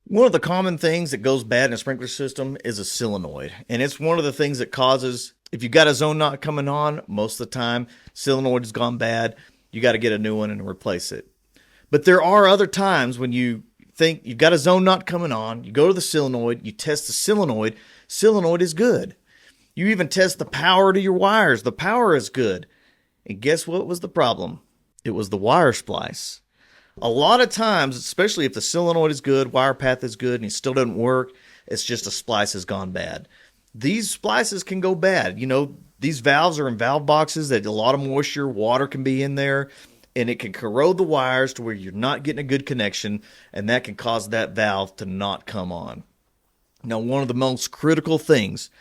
One of the common things that goes bad in a sprinkler system is a solenoid. And it's one of the things that causes, if you've got a zone knot coming on, most of the time, solenoid has gone bad. You got to get a new one and replace it. But there are other times when you think you've got a zone knot coming on, you go to the solenoid, you test the solenoid is good. You even test the power to your wires. The power is good. And guess what was the problem? It was the wire splice. A lot of times, especially if the solenoid is good, wire path is good, and it still doesn't work, it's just a splice has gone bad. These splices can go bad. You know, these valves are in valve boxes that a lot of moisture, water can be in there, and it can corrode the wires to where you're not getting a good connection, and that can cause that valve to not come on. Now, one of the most critical things,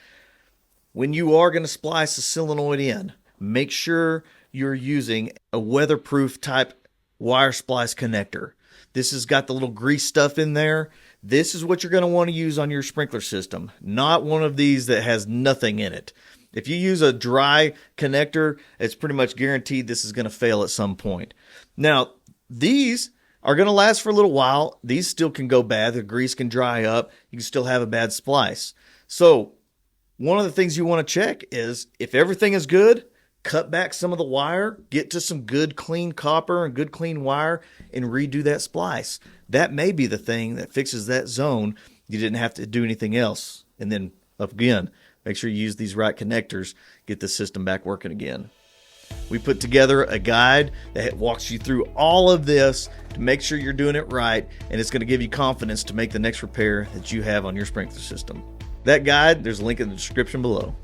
when you are going to splice a solenoid in, make sure you're using a weatherproof type wire splice connector. This has got the little grease stuff in there. This is what you're going to want to use on your sprinkler system, not one of these that has nothing in it. If you use a dry connector, it's pretty much guaranteed this is going to fail at some point. Now, these are going to last for a little while. These still can go bad. The grease can dry up. You can still have a bad splice. So one of the things you want to check is if everything is good, cut back some of the wire, get to some good clean copper and good clean wire, and redo that splice. That may be the thing that fixes that zone. You didn't have to do anything else. And then, again, make sure you use these right connectors, get the system back working again. We put together a guide that walks you through all of this to make sure you're doing it right, and it's going to give you confidence to make the next repair that you have on your sprinkler system. That guide, there's a link in the description below.